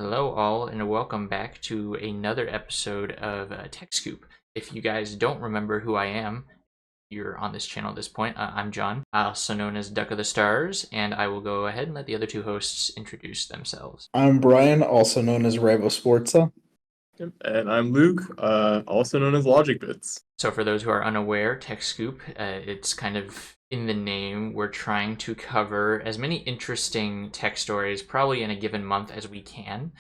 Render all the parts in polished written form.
Hello, all, and welcome back to another episode of Tech Scoop. If you guys don't remember who I am, you're on this channel at this point. I'm John, also known as Duck of the Stars, and I will go ahead and let the other two hosts introduce themselves. I'm Brian, also known as Revo Sportsa. And I'm Luke, also known as Logic Bits. So, for those who are unaware, Tech Scoop, it's kind of in the name. We're trying to cover as many interesting tech stories, probably in a given month, as we can.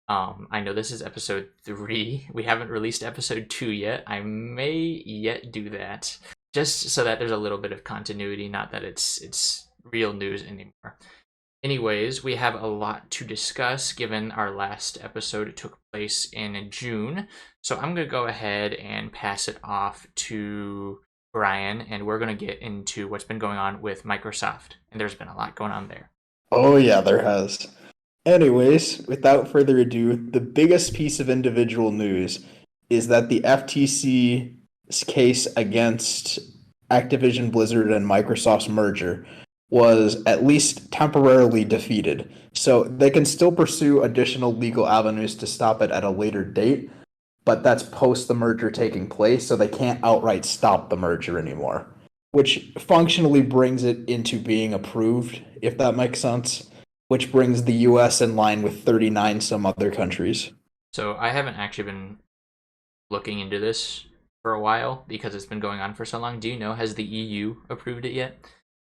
I know this is episode 3. We haven't released episode 2 yet. I may yet do that, just so that there's a little bit of continuity, not that it's real news anymore. Anyways, we have a lot to discuss given our last episode took place in June. So I'm going to go ahead and pass it off to Brian, and we're going to get into what's been going on with Microsoft. And there's been a lot going on there. Oh yeah, there has. Anyways, without further ado, the biggest piece of individual news is that the FTC's case against Activision-Blizzard and Microsoft's merger was at least temporarily defeated. So they can still pursue additional legal avenues to stop it at a later date, but that's post the merger taking place, so they can't outright stop the merger anymore, which functionally brings it into being approved, if that makes sense, which brings the US in line with 39 some other countries. So I haven't actually been looking into this for a while because it's been going on for so long. Do you know, has the EU approved it yet?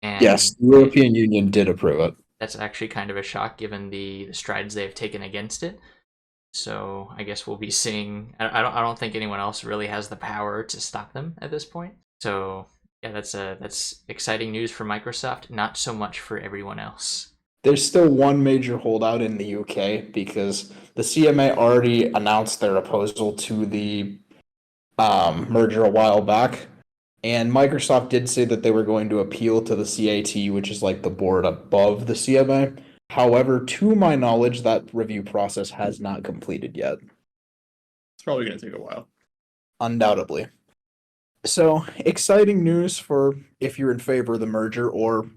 And yes, the European Union did approve it. That's actually kind of a shock given the strides they've taken against it. So I guess we'll be seeing. I don't think anyone else really has the power to stop them at this point. So yeah, that's exciting news for Microsoft. Not so much for everyone else. There's still one major holdout in the UK because the CMA already announced their opposal to the merger a while back. And Microsoft did say that they were going to appeal to the CAT, which is like the board above the CMA. However, to my knowledge, that review process has not completed yet. It's probably going to take a while. Undoubtedly. So, exciting news for if you're in favor of the merger, or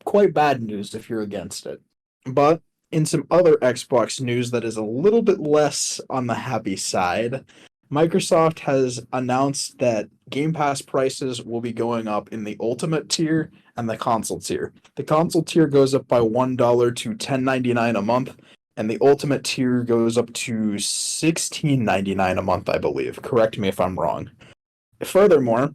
quite bad news if you're against it. But in some other Xbox news that is a little bit less on the happy side, Microsoft has announced that Game Pass prices will be going up in the Ultimate tier and the Console tier. The Console tier goes up by $1 to $10.99 a month, and the Ultimate tier goes up to $16.99 a month, I believe. Correct me if I'm wrong. Furthermore,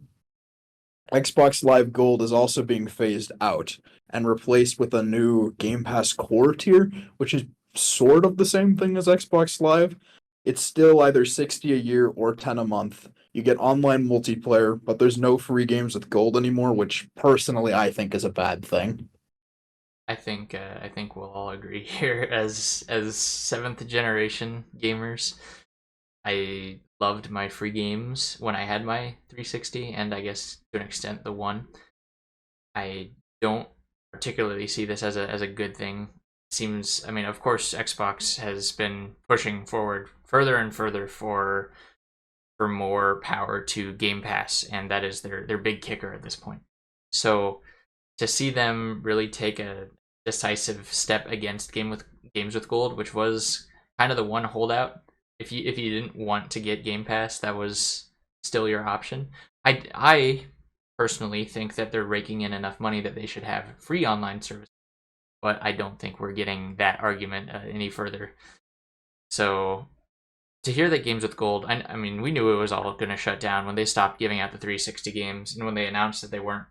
Xbox Live Gold is also being phased out and replaced with a new Game Pass Core tier, which is sort of the same thing as Xbox Live. It's still either $60 a year or $10 a month. You get online multiplayer, but there's no free games with gold anymore, which personally I think is a bad thing. I think we'll all agree here as 7th generation gamers. I loved my free games when I had my 360, and I guess to an extent the One. I don't particularly see this as a good thing. Seems, I mean, of course, Xbox has been pushing forward further and further for more power to Game Pass, and that is their big kicker at this point. So to see them really take a decisive step against games with gold, which was kind of the one holdout. If you didn't want to get Game Pass, that was still your option. I personally think that they're raking in enough money that they should have free online service. But I don't think we're getting that argument any further. So to hear that games with gold, I mean, we knew it was all going to shut down when they stopped giving out the 360 games, and when they announced that they weren't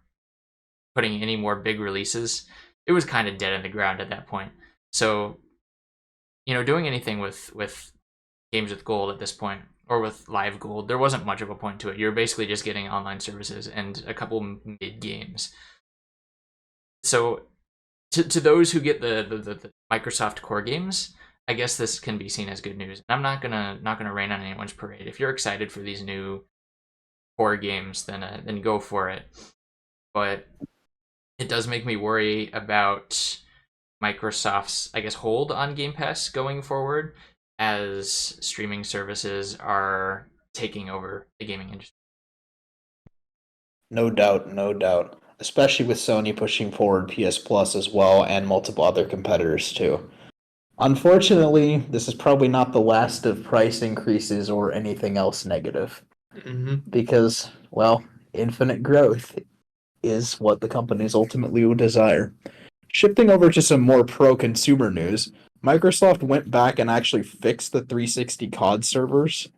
putting any more big releases, it was kind of dead in the ground at that point. So, doing anything with games with gold at this point, or with live gold, there wasn't much of a point to it. You're basically just getting online services and a couple mid games. So to those who get the Microsoft core games, I guess this can be seen as good news. I'm not gonna rain on anyone's parade. If you're excited for these new core games, then go for it. But it does make me worry about Microsoft's, I guess, hold on Game Pass going forward, as streaming services are taking over the gaming industry. No doubt, no doubt. Especially with Sony pushing forward PS Plus as well and multiple other competitors too. Unfortunately, this is probably not the last of price increases or anything else negative. Because, well, infinite growth is what the companies ultimately would desire. Shifting over to some more pro-consumer news, Microsoft went back and actually fixed the 360 COD servers,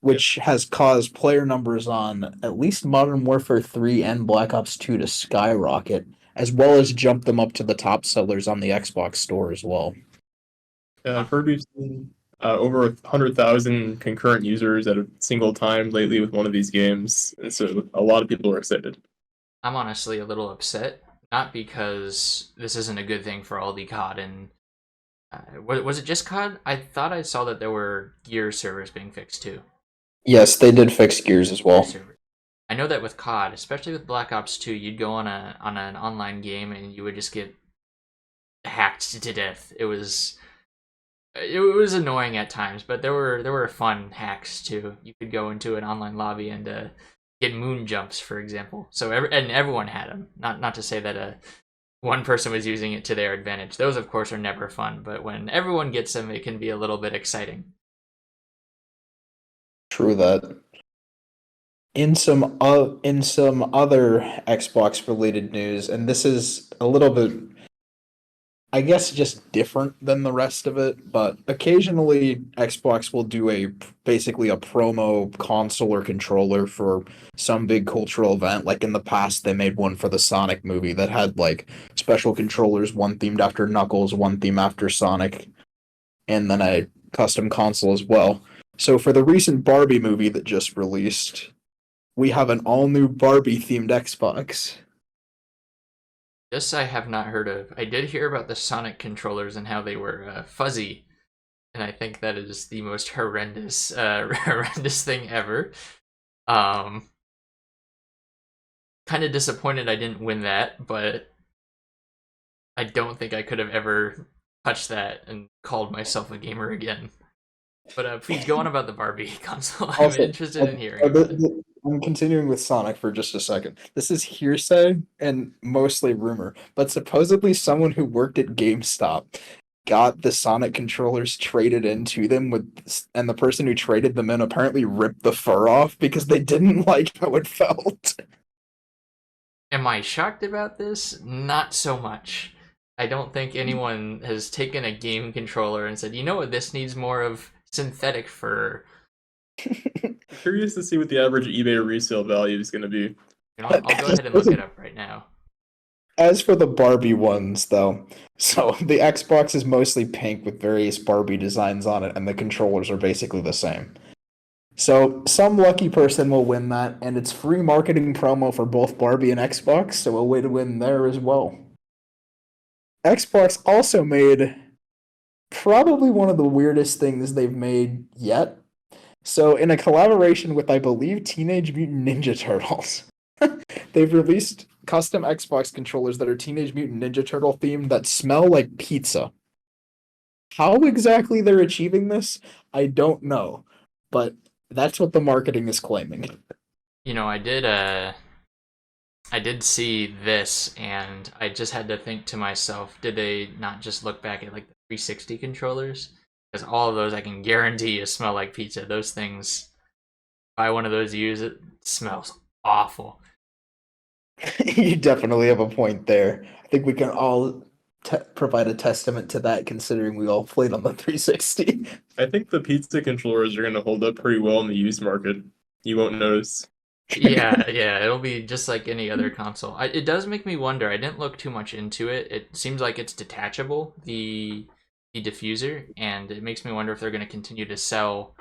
which has caused player numbers on at least Modern Warfare 3 and Black Ops 2 to skyrocket, as well as jump them up to the top sellers on the Xbox store as well. I've heard we've seen over 100,000 concurrent users at a single time lately with one of these games, and so a lot of people are excited. I'm honestly a little upset, not because this isn't a good thing for all the COD and was it just COD? I thought I saw that there were Gear servers being fixed too. Yes, they did fix Gears as well. I know that with COD, especially with Black Ops 2, you'd go on an online game and you would just get hacked to death. It was annoying at times, but there were fun hacks too. You could go into an online lobby and get moon jumps, for example. So everyone had them. Not to say that one person was using it to their advantage. Those, of course, are never fun. But when everyone gets them, it can be a little bit exciting. True that. In some other Xbox related news, and this is a little bit, I guess, just different than the rest of it, but occasionally Xbox will do basically a promo console or controller for some big cultural event. Like in the past, they made one for the Sonic movie that had like special controllers, one themed after Knuckles, one theme after Sonic, and then a custom console as well. So for the recent Barbie movie that just released, we have an all-new Barbie-themed Xbox. This I have not heard of. I did hear about the Sonic controllers and how they were fuzzy, and I think that is the most horrendous horrendous thing ever. Kind of disappointed I didn't win that, but I don't think I could have ever touched that and called myself a gamer again. But please go on about the Barbie console. I'm interested in hearing. I'm continuing with Sonic for just a second. This is hearsay and mostly rumor, but supposedly someone who worked at GameStop got the Sonic controllers traded into them and the person who traded them in apparently ripped the fur off because they didn't like how it felt. Am I shocked about this? Not so much. I don't think anyone has taken a game controller and said, you know what, this needs more of synthetic fur. Curious to see what the average eBay resale value is going to be. You know, I'll go ahead and look it up right now. As for the Barbie ones, though, so the Xbox is mostly pink with various Barbie designs on it, and the controllers are basically the same. So some lucky person will win that, and it's free marketing promo for both Barbie and Xbox, so a way to win there as well. Xbox also made probably one of the weirdest things they've made yet. So in a collaboration with, I believe, Teenage Mutant Ninja Turtles, they've released custom Xbox controllers that are Teenage Mutant Ninja Turtle themed that smell like pizza. How exactly they're achieving this, I don't know, but that's what the marketing is claiming. You know, I did see this, and I just had to think to myself, did they not just look back at like the 360 controllers? Because all of those, I can guarantee you, smell like pizza. Those things, buy one of those, use it, smells awful. You definitely have a point there. I think we can all provide a testament to that, considering we all played on the 360. I think the pizza controllers are going to hold up pretty well in the used market. You won't notice. Yeah, it'll be just like any other console. It does make me wonder. I didn't look too much into it. It seems like it's detachable, the diffuser, and it makes me wonder if they're going to continue to sell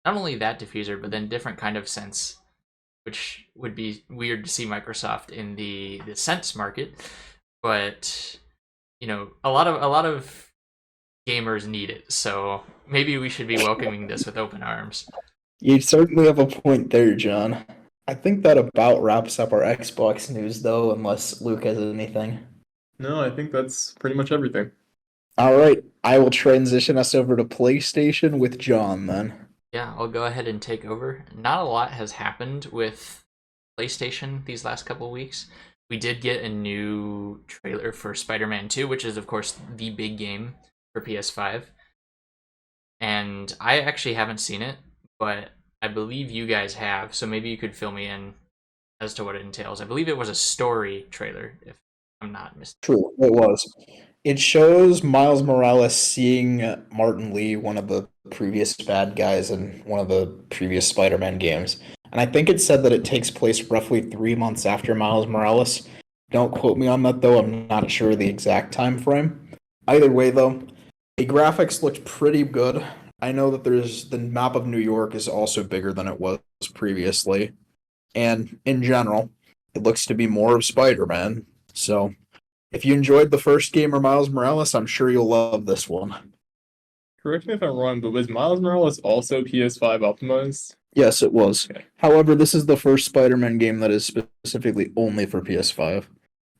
not only that diffuser, but then different kind of scents, which would be weird to see Microsoft in the scents market. But you know, a lot of gamers need it, so maybe we should be welcoming this with open arms. You certainly have a point there, John. I think that about wraps up our Xbox news, though, unless Luke has anything. No, I think that's pretty much everything. All right, I will transition us over to PlayStation with John then. Yeah, I'll go ahead and take over. Not a lot has happened with PlayStation these last couple of weeks. We did get a new trailer for Spider-Man 2, which is, of course, the big game for PS5. And I actually haven't seen it, but I believe you guys have, so maybe you could fill me in as to what it entails. I believe it was a story trailer, if I'm not mistaken. True, it was. It shows Miles Morales seeing Martin Lee, one of the previous bad guys in one of the previous Spider-Man games. And I think it said that it takes place roughly 3 months after Miles Morales. Don't quote me on that though, I'm not sure the exact time frame. Either way though, the graphics looked pretty good. I know that the map of New York is also bigger than it was previously. And in general, it looks to be more of Spider-Man. So if you enjoyed the first game or Miles Morales, I'm sure you'll love this one. Correct me if I'm wrong, but was Miles Morales also PS5 optimized? Yes, it was. Okay. However, this is the first Spider-Man game that is specifically only for PS5,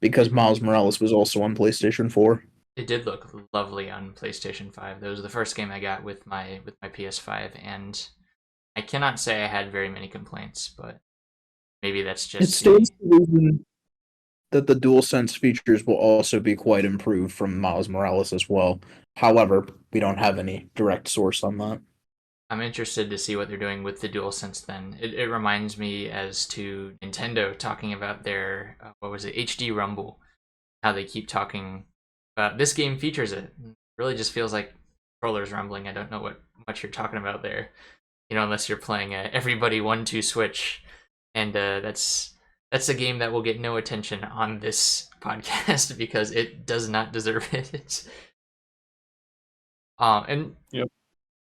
because Miles Morales was also on PlayStation 4. It did look lovely on PlayStation 5. That was the first game I got with my PS5, and I cannot say I had very many complaints, but maybe that's It just stands to reason that the DualSense features will also be quite improved from Miles Morales as well. However, we don't have any direct source on that. I'm interested to see what they're doing with the DualSense then. It reminds me as to Nintendo talking about their, what was it, HD Rumble. How they keep talking about this game features it. Really just feels like controllers rumbling. I don't know what much you're talking about there. Unless you're playing Everybody 1-2 Switch. And that's a game that will get no attention on this podcast because it does not deserve it. And Yep.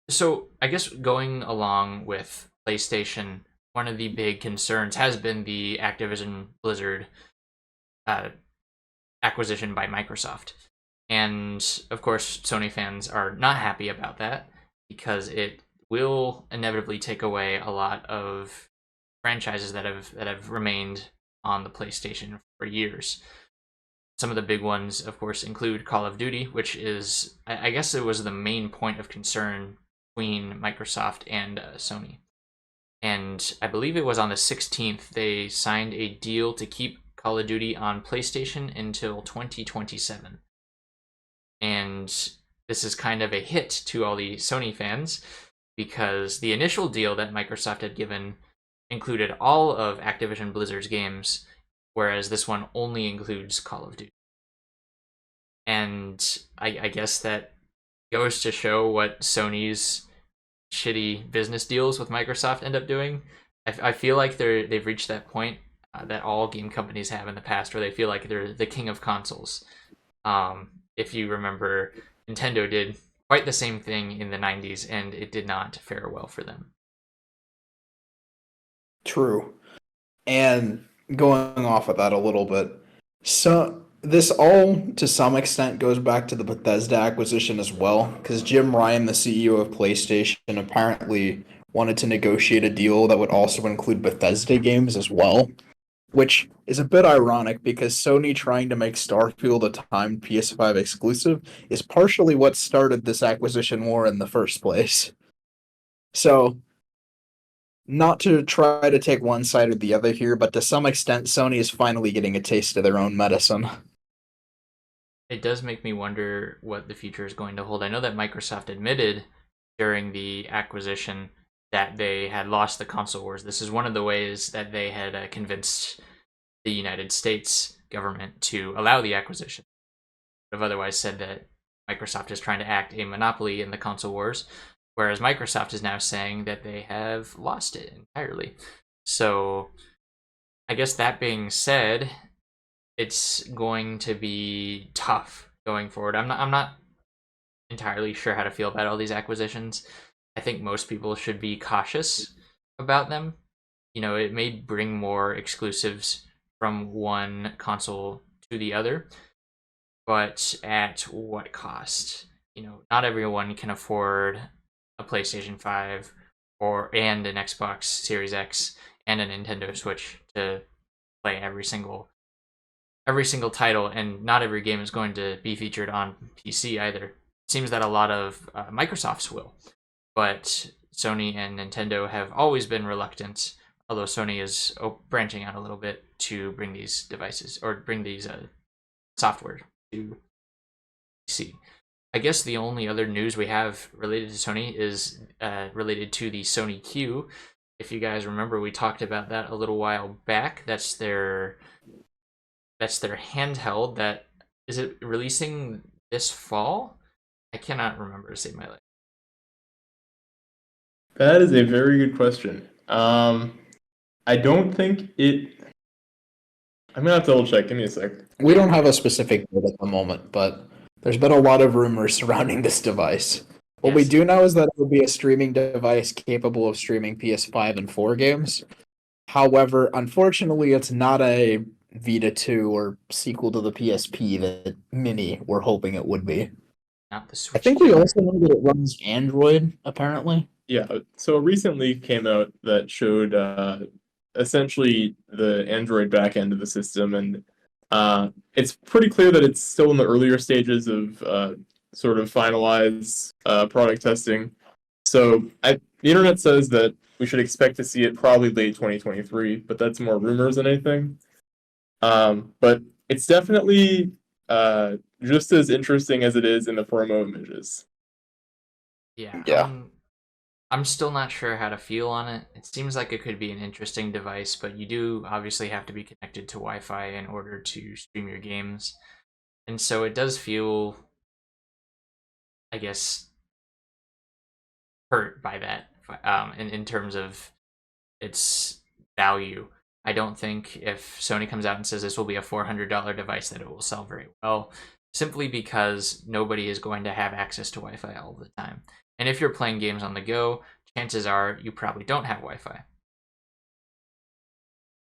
So I guess going along with PlayStation, one of the big concerns has been the Activision-Blizzard acquisition by Microsoft. And of course, Sony fans are not happy about that because it will inevitably take away a lot of franchises that have remained on the PlayStation for years. Some of the big ones, of course, include Call of Duty, which is, I guess it was the main point of concern between Microsoft and Sony. And I believe it was on the 16th, they signed a deal to keep Call of Duty on PlayStation until 2027. And this is kind of a hit to all the Sony fans because the initial deal that Microsoft had given included all of Activision Blizzard's games, whereas this one only includes Call of Duty. And I guess that goes to show what Sony's shitty business deals with Microsoft end up doing. I feel like they've reached that point that all game companies have in the past, where they feel like they're the king of consoles. If you remember, Nintendo did quite the same thing in the 90s, and it did not fare well for them. True. And going off of that a little bit, so this all to some extent goes back to the Bethesda acquisition as well, because Jim Ryan, the CEO of PlayStation, apparently wanted to negotiate a deal that would also include Bethesda games as well, which is a bit ironic because Sony trying to make Starfield a timed PS5 exclusive is partially what started this acquisition war in the first place. So, not to try to take one side or the other here, but to some extent, Sony is finally getting a taste of their own medicine. It does make me wonder what the future is going to hold. I know that Microsoft admitted during the acquisition that they had lost the console wars. This is one of the ways that they had convinced the United States government to allow the acquisition. They've otherwise said that Microsoft is trying to act a monopoly in the console wars, whereas Microsoft is now saying that they have lost it entirely. So I guess that being said, it's going to be tough going forward. I'm not entirely sure how to feel about all these acquisitions. I think most people should be cautious about them. It may bring more exclusives from one console to the other, but at what cost? Not everyone can afford a PlayStation 5 and an Xbox Series X and a Nintendo Switch to play every single title, and not every game is going to be featured on PC either. It seems that a lot of Microsoft's will, but Sony and Nintendo have always been reluctant, although Sony is branching out a little bit to bring these devices or bring these software to PC. I guess the only other news we have related to Sony is related to the Sony Q. If you guys remember, we talked about that a little while back. That's their handheld. That is it releasing this fall? I cannot remember to save my life. That is a very good question. I don't think it. I'm gonna have to double check. Give me a sec. We don't have a specific date at the moment, but there's been a lot of rumors surrounding this device. What we Yes. do know is that it will be a streaming device capable of streaming PS5 and 4 games. However, unfortunately, it's not a Vita 2 or sequel to the PSP that Mini were hoping it would be. Not the I Switch. think we also know that it runs Android, apparently. Yeah, so recently came out that showed essentially the Android backend of the system, and it's pretty clear that it's still in the earlier stages of sort of finalized product testing. So the internet says that we should expect to see it probably late 2023, but that's more rumors than anything. But it's definitely just as interesting as it is in the promo images. Yeah. Yeah. I'm still not sure how to feel on it. It seems like it could be an interesting device, but you do obviously have to be connected to Wi-Fi in order to stream your games. And so it does feel, I guess, hurt by that in terms of its value. I don't think if Sony comes out and says this will be a $400 device that it will sell very well, simply because nobody is going to have access to Wi-Fi all the time. And if you're playing games on the go, chances are you probably don't have Wi-Fi.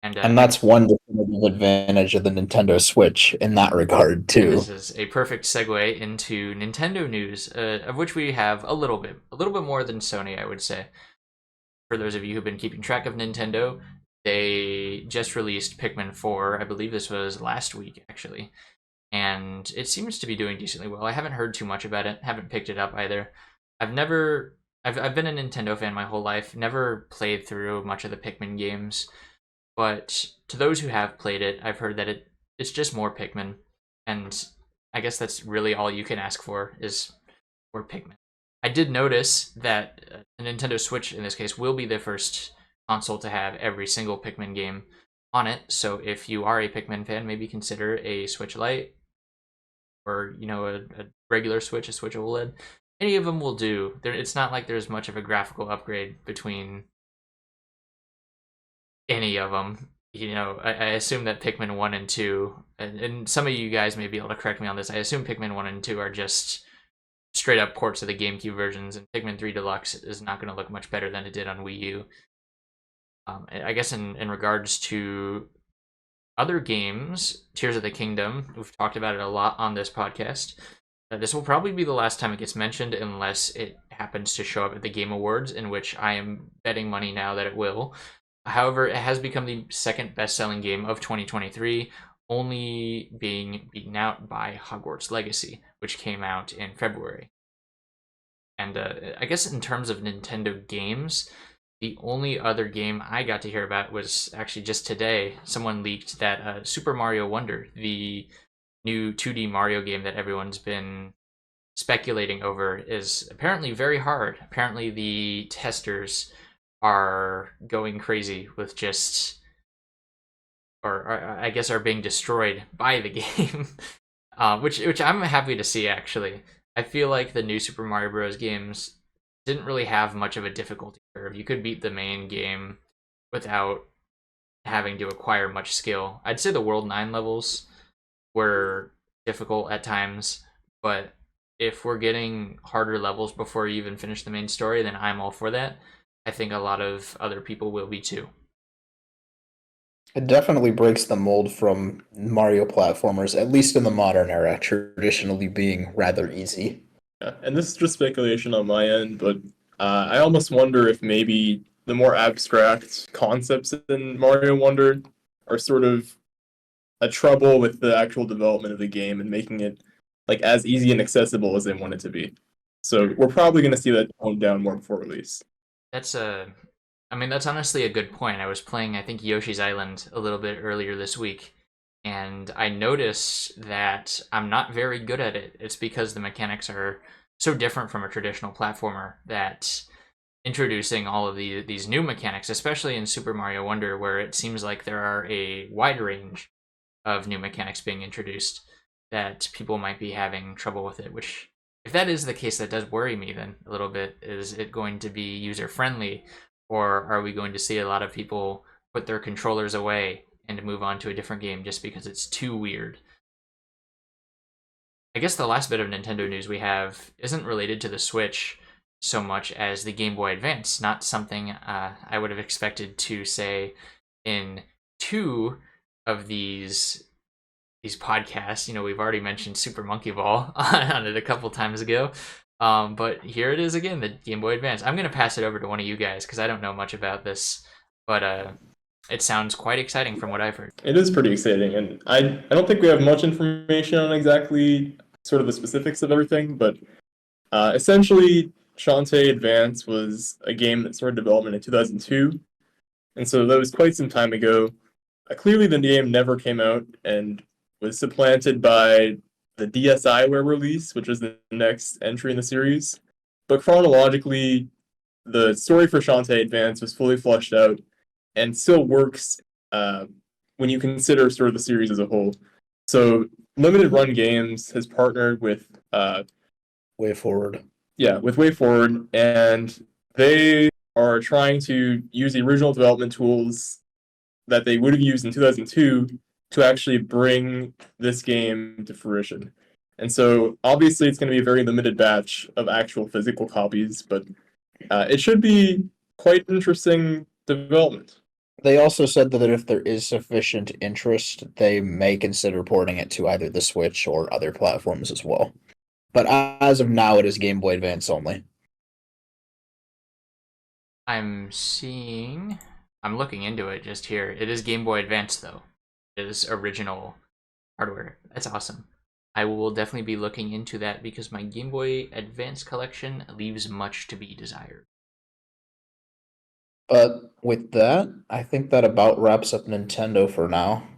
And that's one definitive advantage of the Nintendo Switch in that regard, and too. this is a perfect segue into Nintendo news, of which we have a little bit more than Sony, I would say. For those of you who've been keeping track of Nintendo, they just released Pikmin 4. I believe this was last week, actually. And it seems to be doing decently well. I haven't heard too much about it, haven't picked it up either. I've been a Nintendo fan my whole life, never played through much of the Pikmin games, but to those who have played it, I've heard that it's just more Pikmin, and I guess that's really all you can ask for is more Pikmin. I did notice that the Nintendo Switch, in this case, will be the first console to have every single Pikmin game on it, so if you are a Pikmin fan, maybe consider a Switch Lite, or, a regular Switch, a Switch OLED. Any of them will do. It's not like there's much of a graphical upgrade between any of them. I assume that Pikmin 1 and 2, and some of you guys may be able to correct me on this, I assume Pikmin 1 and 2 are just straight up ports of the GameCube versions, and Pikmin 3 Deluxe is not going to look much better than it did on Wii U. I guess in regards to other games, Tears of the Kingdom, we've talked about it a lot on this podcast. This will probably be the last time it gets mentioned unless it happens to show up at the Game Awards, in which I am betting money now that it will. However, it has become the second best-selling game of 2023, only being beaten out by Hogwarts Legacy, which came out in February. And I guess in terms of Nintendo games, the only other game I got to hear about was actually just today. Someone leaked that Super Mario Wonder, the new 2D Mario game that everyone's been speculating over, is apparently very hard. Apparently the testers are going crazy with or I guess are being destroyed by the game, which I'm happy to see, actually. I feel like the new Super Mario Bros. Games didn't really have much of a difficulty curve. You could beat the main game without having to acquire much skill. I'd say the World 9 levels were difficult at times, but if we're getting harder levels before you even finish the main story, then I'm all for that. I think a lot of other people will be too. It definitely breaks the mold from Mario platformers, at least in the modern era, traditionally being rather easy. Yeah, and this is just speculation on my end, but I almost wonder if maybe the more abstract concepts in Mario Wonder are sort of a trouble with the actual development of the game and making it like as easy and accessible as they want it to be. So we're probably going to see that toned down more before release. That's honestly a good point. I was playing, I think, Yoshi's Island a little bit earlier this week, and I notice that I'm not very good at it. It's because the mechanics are so different from a traditional platformer that introducing all of these new mechanics, especially in Super Mario Wonder, where it seems like there are a wide range of new mechanics being introduced, that people might be having trouble with it, which, if that is the case, that does worry me then a little bit. Is it going to be user friendly, or are we going to see a lot of people put their controllers away and move on to a different game just because it's too weird? I guess the last bit of Nintendo news we have isn't related to the Switch so much as the Game Boy Advance. Not something I would have expected to say in two of these podcasts. We've already mentioned Super Monkey Ball on it a couple times ago. But here it is again, the Game Boy Advance. I'm going to pass it over to one of you guys because I don't know much about this, but it sounds quite exciting from what I've heard. It is pretty exciting, and I don't think we have much information on exactly sort of the specifics of everything, but essentially, Shantae Advance was a game that started development in 2002, and so that was quite some time ago. Clearly, the game never came out and was supplanted by the DSiWare release, which is the next entry in the series. But chronologically, the story for Shantae Advance was fully fleshed out and still works when you consider sort of the series as a whole. So Limited Run Games has partnered with WayForward. Yeah, with WayForward, and they are trying to use the original development tools that they would have used in 2002 to actually bring this game to fruition. And so obviously it's going to be a very limited batch of actual physical copies, but it should be quite interesting development. They also said that if there is sufficient interest, they may consider porting it to either the Switch or other platforms as well. But as of now, it is Game Boy Advance only. I'm looking into it just here. It is Game Boy Advance, though. It is original hardware. That's awesome. I will definitely be looking into that because my Game Boy Advance collection leaves much to be desired. But with that, I think that about wraps up Nintendo for now.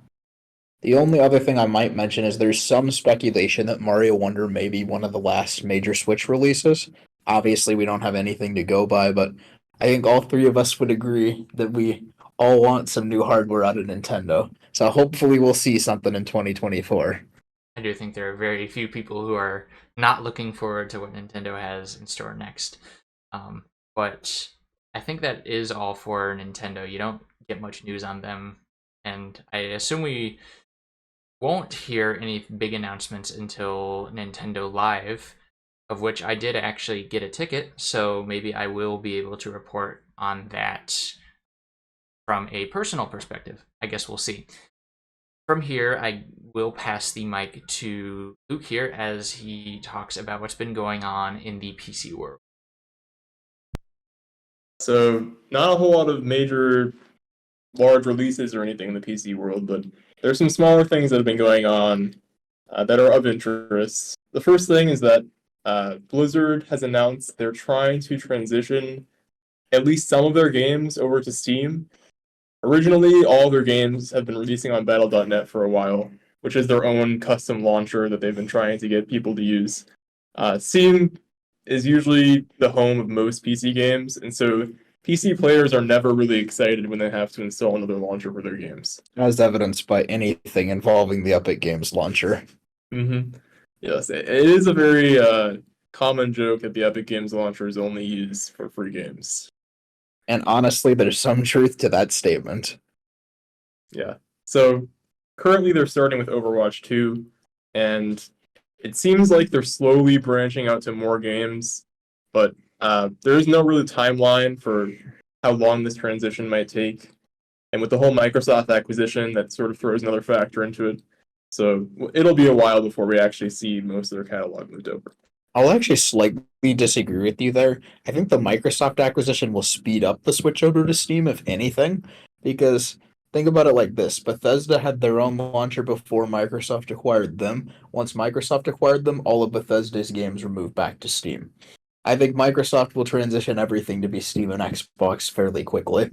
The only other thing I might mention is there's some speculation that Mario Wonder may be one of the last major Switch releases. Obviously, we don't have anything to go by, but I think all three of us would agree that we all want some new hardware out of Nintendo. So hopefully we'll see something in 2024. I do think there are very few people who are not looking forward to what Nintendo has in store next. But I think that is all for Nintendo. You don't get much news on them, and I assume we won't hear any big announcements until Nintendo Live, of which I did actually get a ticket, so maybe I will be able to report on that from a personal perspective. I guess we'll see. From here, I will pass the mic to Luke here as he talks about what's been going on in the PC world. So, not a whole lot of major large releases or anything in the PC world, but there's some smaller things that have been going on that are of interest. The first thing is that Blizzard has announced they're trying to transition at least some of their games over to Steam. Originally, all their games have been releasing on Battle.net for a while, which is their own custom launcher that they've been trying to get people to use. Steam is usually the home of most PC games, and so PC players are never really excited when they have to install another launcher for their games. As evidenced by anything involving the Epic Games launcher. Mm-hmm. Yes, it is a very common joke that the Epic Games launcher is only used for free games. And honestly, there's some truth to that statement. Yeah. So currently they're starting with Overwatch 2, and it seems like they're slowly branching out to more games, but there is no really timeline for how long this transition might take. And with the whole Microsoft acquisition, that sort of throws another factor into it. So it'll be a while before we actually see most of their catalog moved over. I'll actually slightly disagree with you there. I think the Microsoft acquisition will speed up the switch over to Steam, if anything, because think about it like this. Bethesda had their own launcher before Microsoft acquired them. Once Microsoft acquired them, all of Bethesda's games were moved back to Steam. I think Microsoft will transition everything to be Steam and Xbox fairly quickly.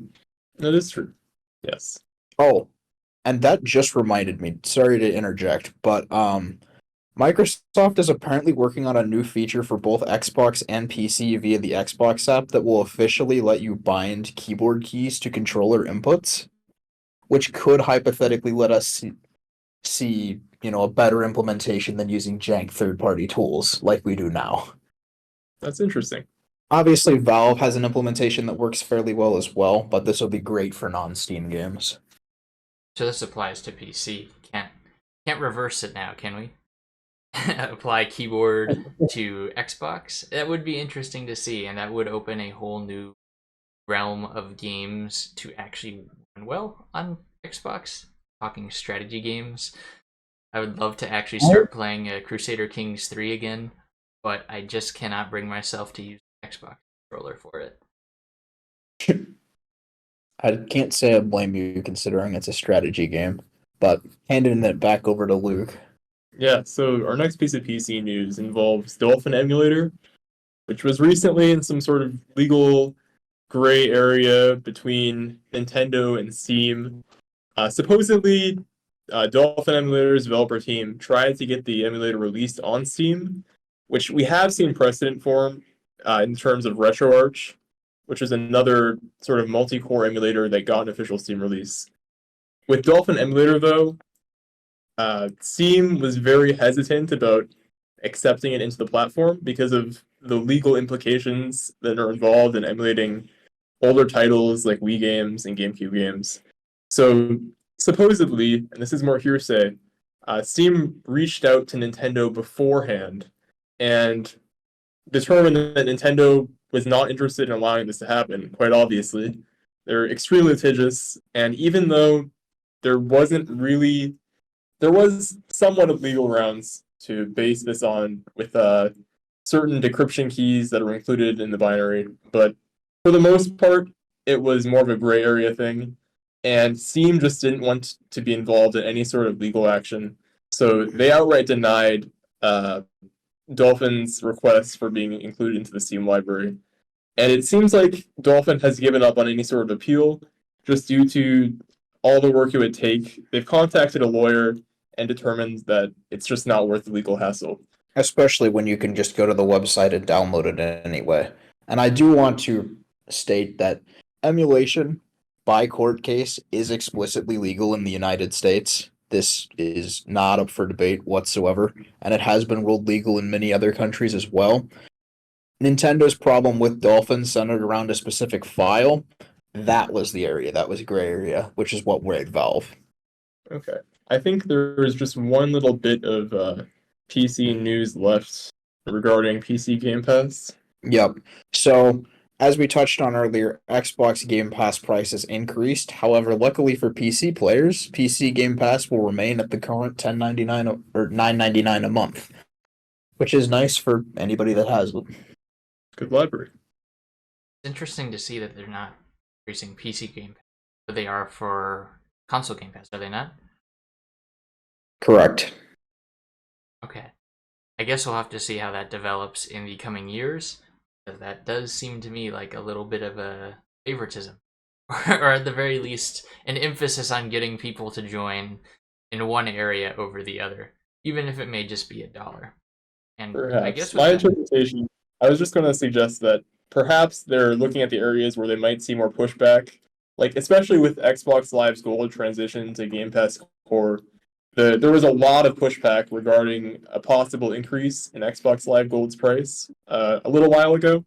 That is true. Yes. Oh, And that just reminded me, sorry to interject, but Microsoft is apparently working on a new feature for both Xbox and PC via the Xbox app that will officially let you bind keyboard keys to controller inputs, which could hypothetically let us see, a better implementation than using jank third-party tools like we do now. That's interesting. Obviously, Valve has an implementation that works fairly well as well, but this will be great for non-Steam games. So this applies to PC. Can't reverse it now, can we? Apply keyboard to Xbox. That would be interesting to see, and that would open a whole new realm of games to actually run well on Xbox. Talking strategy games. I would love to actually start playing Crusader Kings 3 again, but I just cannot bring myself to use the Xbox controller for it. I can't say I blame you considering it's a strategy game, but handing it back over to Luke. Yeah, so our next piece of PC news involves Dolphin Emulator, which was recently in some sort of legal gray area between Nintendo and Steam. Supposedly, Dolphin Emulator's developer team tried to get the emulator released on Steam, which we have seen precedent for in terms of RetroArch, which is another sort of multi-core emulator that got an official Steam release. With Dolphin Emulator, though, Steam was very hesitant about accepting it into the platform because of the legal implications that are involved in emulating older titles like Wii games and GameCube games. So supposedly, and this is more hearsay, Steam reached out to Nintendo beforehand and determined that Nintendo was not interested in allowing this to happen, quite obviously. They're extremely litigious, and even though there was somewhat of legal grounds to base this on with certain decryption keys that are included in the binary, but for the most part, it was more of a gray area thing, and Steam just didn't want to be involved in any sort of legal action, so they outright denied Dolphin's request for being included into the Steam library. And it seems like Dolphin has given up on any sort of appeal just due to all the work it would take. They've contacted a lawyer and determined that it's just not worth the legal hassle. Especially when you can just go to the website and download it anyway. And I do want to state that emulation by court case is explicitly legal in the United States. This is not up for debate whatsoever, and it has been ruled legal in many other countries as well. Nintendo's problem with Dolphin centered around a specific file. That was the area, that was gray area, which is what worried Valve. Okay. I think there's just one little bit of PC news left regarding PC Game Pass. Yep. So, as we touched on earlier, Xbox Game Pass prices increased. However, luckily for PC players, PC Game Pass will remain at the current $10.99 or $9.99 a month, which is nice for anybody that has it. Good library. It's interesting to see that they're not increasing PC Game Pass, but they are for console Game Pass, are they not? Correct. Okay. I guess we'll have to see how that develops in the coming years. That does seem to me like a little bit of a favoritism, or at the very least, an emphasis on getting people to join in one area over the other, even if it may just be $1. And Perhaps. I guess My interpretation, I was just going to suggest that perhaps they're looking at the areas where they might see more pushback, like especially with Xbox Live's Gold transition to Game Pass Core. There was a lot of pushback regarding a possible increase in Xbox Live Gold's price a little while ago,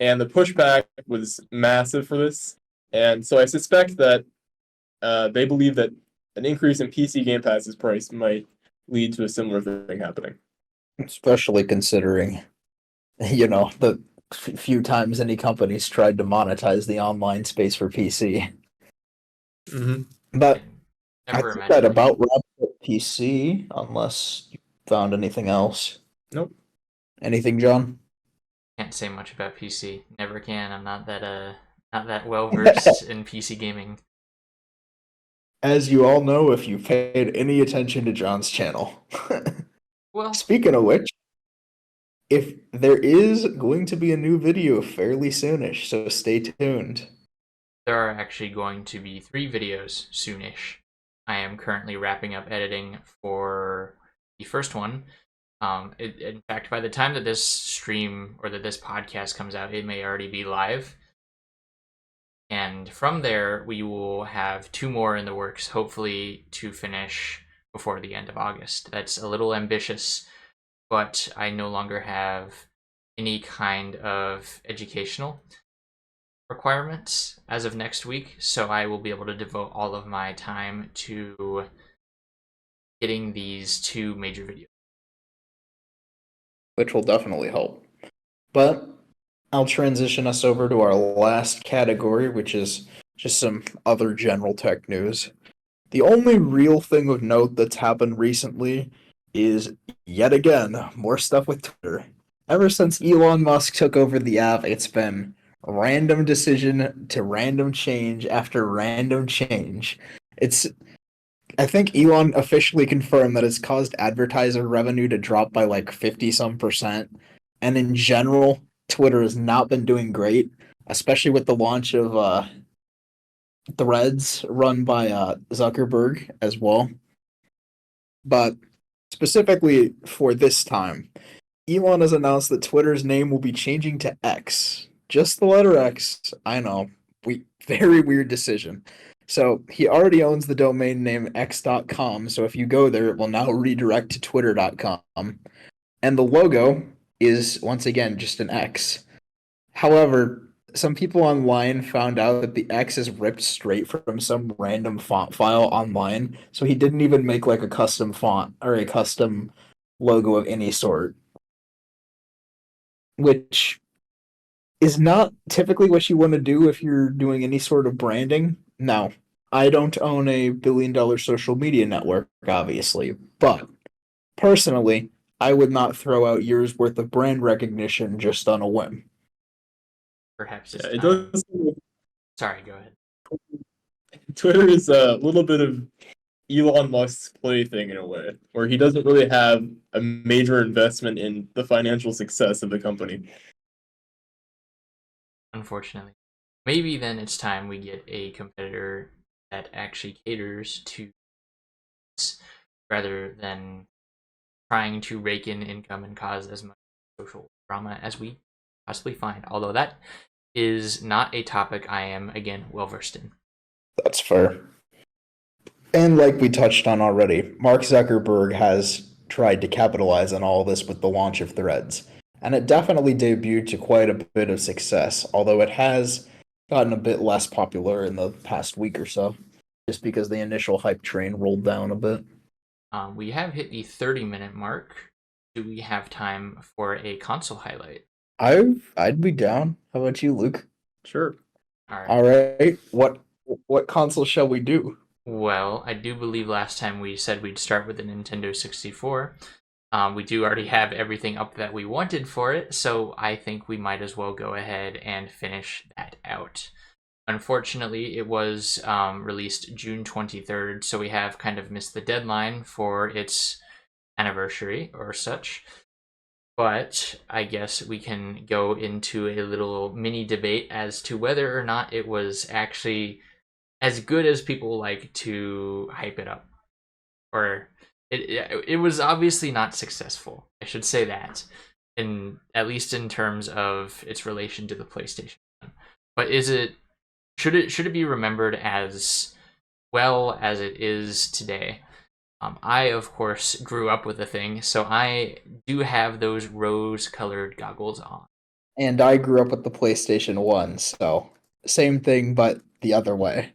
and the pushback was massive for this. And so I suspect that they believe that an increase in PC Game Pass's price might lead to a similar thing happening. Especially considering, the few times any company's tried to monetize the online space for PC. Mm-hmm. But I never think that imagined. about wraps up PC, unless you found anything else. Nope. Anything, John? Can't say much about PC. Never can. I'm not that well versed in PC gaming. As you all know, if you paid any attention to John's channel. Well, Speaking of which, if there is going to be a new video fairly soonish, so stay tuned. there are actually going to be 3 videos soonish. I am currently wrapping up editing for the first one. In fact, by the time that this stream or that this podcast comes out, it may already be live. And from there, we will have 2 more in the works, hopefully to finish before the end of August. That's a little ambitious, but I no longer have any kind of educational requirements as of next week, so I will be able to devote all of my time to getting these 2 major videos. Which will definitely help. But I'll transition us over to our last category, which is just some other general tech news. The only real thing of note that's happened recently is, yet again, more stuff with Twitter. Ever since Elon Musk took over the app, it's been random decision to random change after random change. I think Elon officially confirmed that it's caused advertiser revenue to drop by like 50-some%. And in general, Twitter has not been doing great, especially with the launch of Threads run by Zuckerberg as well. But specifically for this time, Elon has announced that Twitter's name will be changing to X. Just the letter X. I know. Very weird decision. So he already owns the domain name x.com, so if you go there, it will now redirect to twitter.com. And the logo is, once again, just an X. However, some people online found out that the X is ripped straight from some random font file online, so he didn't even make like a custom font or a custom logo of any sort. Which is not typically what you want to do if you're doing any sort of branding. No, I don't own a billion-dollar social media network, obviously, but personally, I would not throw out years' worth of brand recognition just on a whim. Perhaps Yeah, it's it time. does. Sorry, go ahead. Twitter is a little bit of Elon Musk's plaything in a way, where he doesn't really have a major investment in the financial success of the company. Unfortunately. Maybe then it's time we get a competitor that actually caters to this, rather than trying to rake in income and cause as much social drama as we possibly find. Although that is not a topic I am, again, well versed in. That's fair. And like we touched on already, Mark Zuckerberg has tried to capitalize on all this with the launch of Threads. And it definitely debuted to quite a bit of success, although it has gotten a bit less popular in the past week or so, just because the initial hype train rolled down a bit. We have hit the 30-minute mark. Do we have time for a console highlight? I'd be down. How about you, Luke? Sure. All right. All right. What console shall we do? Well, I do believe last time we said we'd start with the Nintendo 64. We do already have everything up that we wanted for it, so I think we might as well go ahead and finish that out. Unfortunately, it was released June 23rd, so we have kind of missed the deadline for its anniversary or such. But I guess we can go into a little mini debate as to whether or not it was actually as good as people like to hype it up. Or it was obviously not successful. I should say that, at least in terms of its relation to the PlayStation. But should it be remembered as well as it is today? I, of course, grew up with the thing, so I do have those rose-colored goggles on. And I grew up with the PlayStation 1, so same thing, but the other way.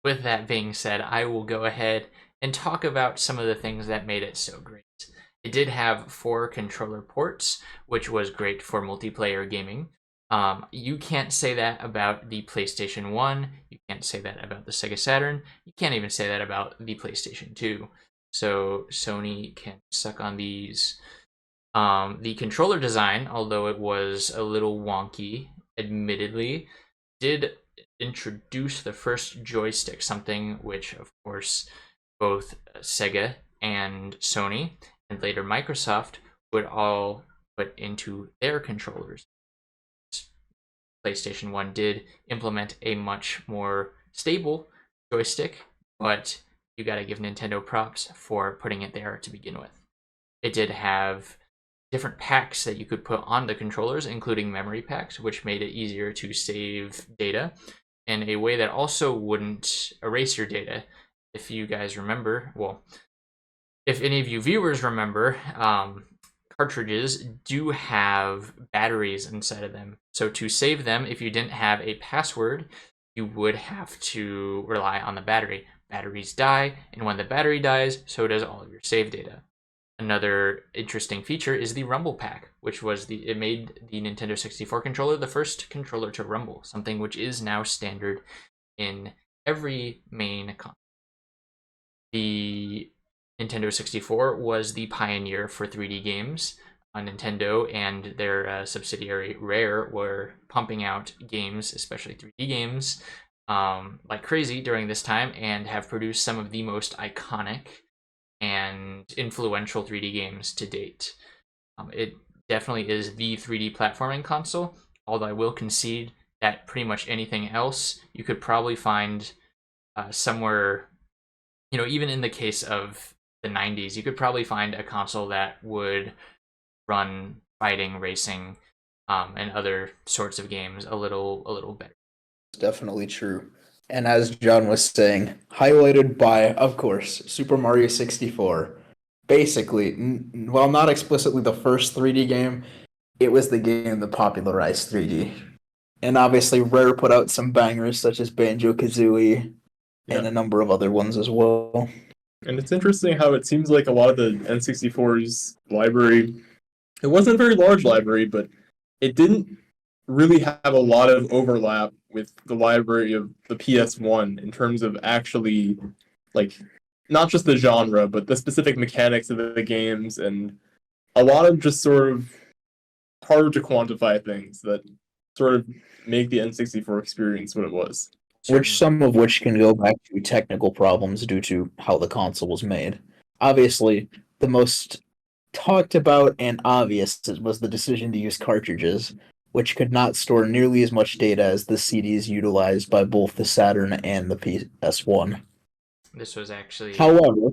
With that being said, I will go ahead and talk about some of the things that made it so great. It did have 4 controller ports, which was great for multiplayer gaming. You can't say that about the PlayStation 1, you can't say that about the Sega Saturn, you can't even say that about the PlayStation 2. So Sony can suck on these. The controller design, although it was a little wonky, admittedly, did introduce the first joystick, something which, of course, both Sega and Sony, and later Microsoft, would all put into their controllers. PlayStation 1 did implement a much more stable joystick, but you got to give Nintendo props for putting it there to begin with. It did have different packs that you could put on the controllers, including memory packs, which made it easier to save data in a way that also wouldn't erase your data. If you guys remember, well, if any of you viewers remember, cartridges do have batteries inside of them. So to save them, if you didn't have a password, you would have to rely on the battery. Batteries die, and when the battery dies, so does all of your save data. Another interesting feature is the Rumble Pack, which was it made the Nintendo 64 controller the first controller to rumble, something which is now standard in every main console. The Nintendo 64 was the pioneer for 3D games. Nintendo and their subsidiary Rare were pumping out games, especially 3D games, like crazy during this time, and have produced some of the most iconic and influential 3D games to date. It definitely is the 3D platforming console, although I will concede that pretty much anything else you could probably find somewhere, even in the case of the 90s, you could probably find a console that would run fighting, racing, and other sorts of games a little better. It's definitely true. And as John was saying, highlighted by, of course, Super Mario 64. Basically, while not explicitly the first 3D game, it was the game that popularized 3D. And obviously, Rare put out some bangers such as Banjo-Kazooie and a number of other ones as well. And it's interesting how it seems like a lot of the N64's library, it wasn't a very large library, but it didn't really have a lot of overlap with the library of the PS1 in terms of actually, like, not just the genre, but the specific mechanics of the games, and a lot of just sort of harder to quantify things that sort of make the N64 experience what it was. Some of which can go back to technical problems due to how the console was made. Obviously, the most talked about and obvious was the decision to use cartridges, which could not store nearly as much data as the CDs utilized by both the Saturn and the PS1. This was actually... However,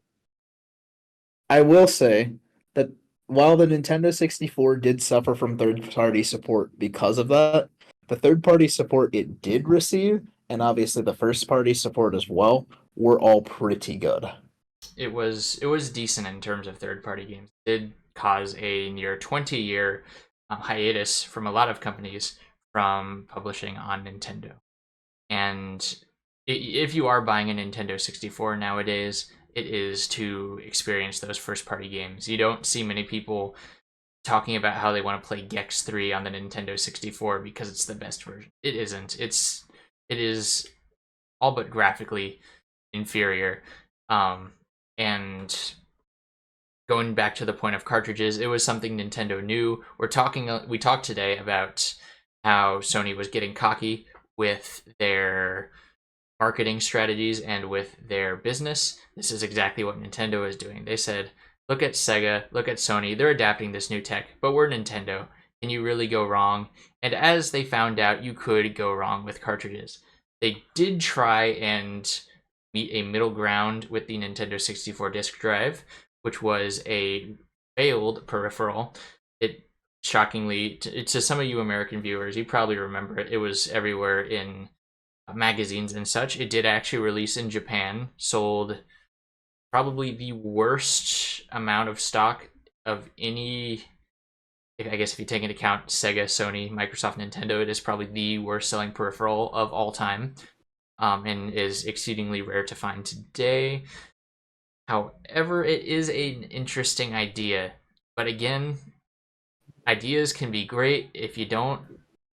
I will say that while the Nintendo 64 did suffer from third-party support because of that, the third-party support it did receive, and obviously the first-party support as well, were all pretty good. It was decent in terms of third-party games. It did cause a near 20-year hiatus from a lot of companies from publishing on Nintendo. And if you are buying a Nintendo 64 nowadays, it is to experience those first-party games. You don't see many people talking about how they want to play Gex 3 on the Nintendo 64 because it's the best version. It isn't. It is all but graphically inferior. And going back to the point of cartridges, it was something Nintendo knew. We talked today about how Sony was getting cocky with their marketing strategies and with their business. This is exactly what Nintendo is doing. They said, look at Sega, look at Sony, they're adapting this new tech, but we're Nintendo. Can you really go wrong? And as they found out, you could go wrong with cartridges. They did try and meet a middle ground with the Nintendo 64 disk drive, which was a failed peripheral. It shockingly, to some of you American viewers, you probably remember it. It was everywhere in magazines and such. It did actually release in Japan, sold probably the worst amount of stock of any, I guess if you take into account Sega, Sony, Microsoft, Nintendo, it is probably the worst selling peripheral of all time, and is exceedingly rare to find today. However, it is an interesting idea, but again, ideas can be great. If you don't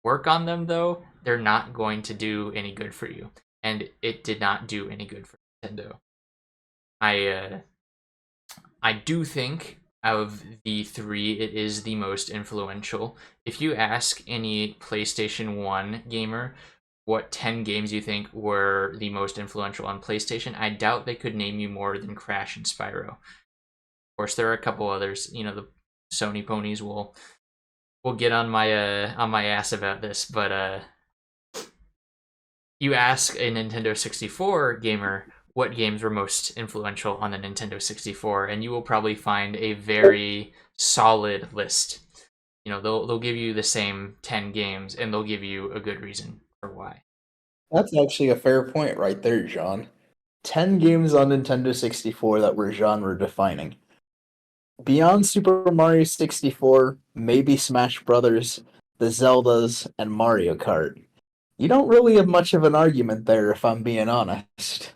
work on them, though, they're not going to do any good for you, and it did not do any good for Nintendo. I do think of the three, it is the most influential. If you ask any PlayStation 1 gamer what 10 games you think were the most influential on PlayStation, I doubt they could name you more than Crash and Spyro. Of course, there are a couple others. The Sony ponies will get on my ass about this, but you ask a Nintendo 64 gamer what games were most influential on the Nintendo 64, and you will probably find a very solid list. You know, they'll give you the same 10 games, and they'll give you a good reason for why. That's actually a fair point right there, John. 10 games on Nintendo 64 that were genre defining. Beyond Super Mario 64, maybe Smash Brothers, the Zeldas, and Mario Kart. You don't really have much of an argument there, if I'm being honest.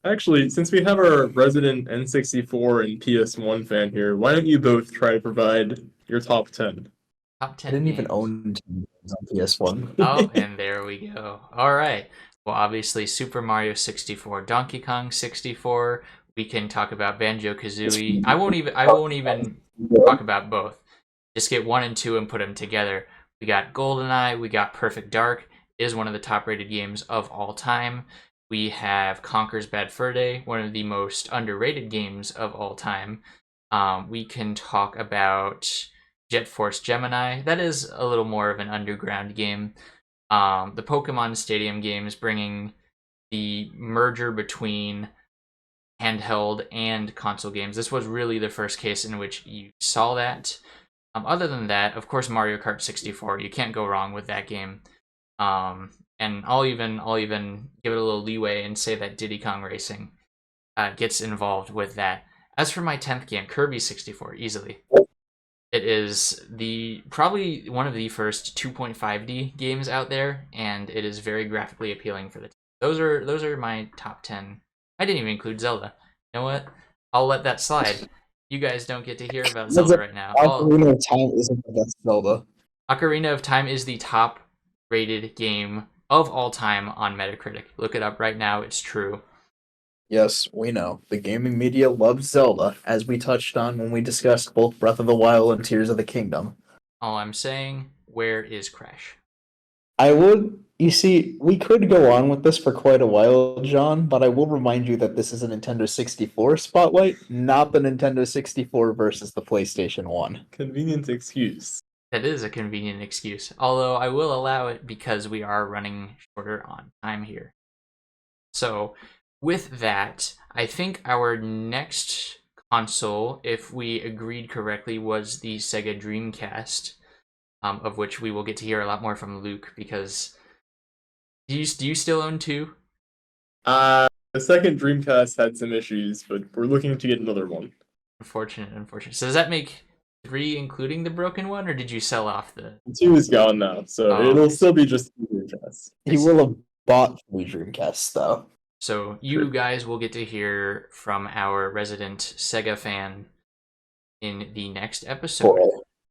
Actually, since we have our resident N64 and PS1 fan here, why don't you both try to provide your top 10? Top I 10 didn't even games. own 10 games on PS1. Oh, and there we go. All right. Well, obviously, Super Mario 64, Donkey Kong 64. We can talk about Banjo-Kazooie. I won't even talk about both. Just get 1 and 2 and put them together. We got GoldenEye. We got Perfect Dark. It is one of the top-rated games of all time. We have Conker's Bad Fur Day, one of the most underrated games of all time. We can talk about Jet Force Gemini. That is a little more of an underground game. The Pokemon Stadium games, bringing the merger between handheld and console games. This was really the first case in which you saw that. Other than that, of course, Mario Kart 64. You can't go wrong with that game. And I'll even give it a little leeway and say that Diddy Kong Racing gets involved with that. As for my 10th game, Kirby 64, easily. It is probably one of the first 2.5D games out there, and it is very graphically appealing for the time. Those are my top 10. I didn't even include Zelda. You know what? I'll let that slide. You guys don't get to hear about Zelda right now. Ocarina of Time isn't the best Zelda. Ocarina of Time is the top-rated game of all time on Metacritic. Look it up right now. It's true. Yes, we know. The gaming media loves Zelda, as we touched on when we discussed both Breath of the Wild and Tears of the Kingdom. All I'm saying, where is Crash? You see, we could go on with this for quite a while, John, but I will remind you that this is a Nintendo 64 spotlight, not the Nintendo 64 versus the PlayStation 1. Convenient excuse. That is a convenient excuse, although I will allow it because we are running shorter on time here. So, with that, I think our next console, if we agreed correctly, was the Sega Dreamcast, of which we will get to hear a lot more from Luke, because do you still own 2? The second Dreamcast had some issues, but we're looking to get another one. Unfortunate. So does that make 3 including the broken one, or did you sell off the... 2 is gone now, so it'll still be just 2 Dreamcasts. He will have bought 3 Dreamcasts, though. So you guys will get to hear from our resident Sega fan in the next episode,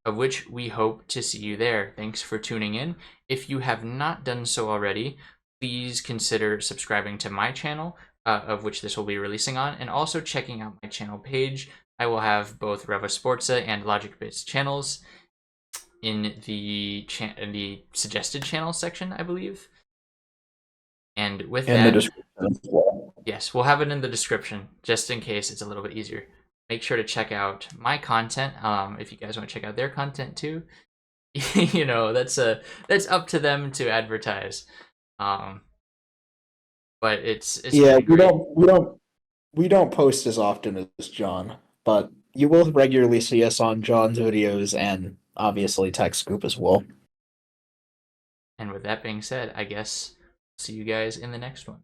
of which we hope to see you there. Thanks for tuning in. If you have not done so already, please consider subscribing to my channel, of which this will be releasing on, and also checking out my channel page. I will have both Reva Sportza and Logic Bits channels in the suggested channel section, I believe. And with In that, the description as well. Yes, we'll have it in the description, just in case it's a little bit easier. Make sure to check out my content, if you guys want to check out their content too. You know, that's up to them to advertise. But it's Yeah, great. we don't post as often as John, but you will regularly see us on John's videos and obviously Tech Scoop as well. And with that being said, I guess see you guys in the next one.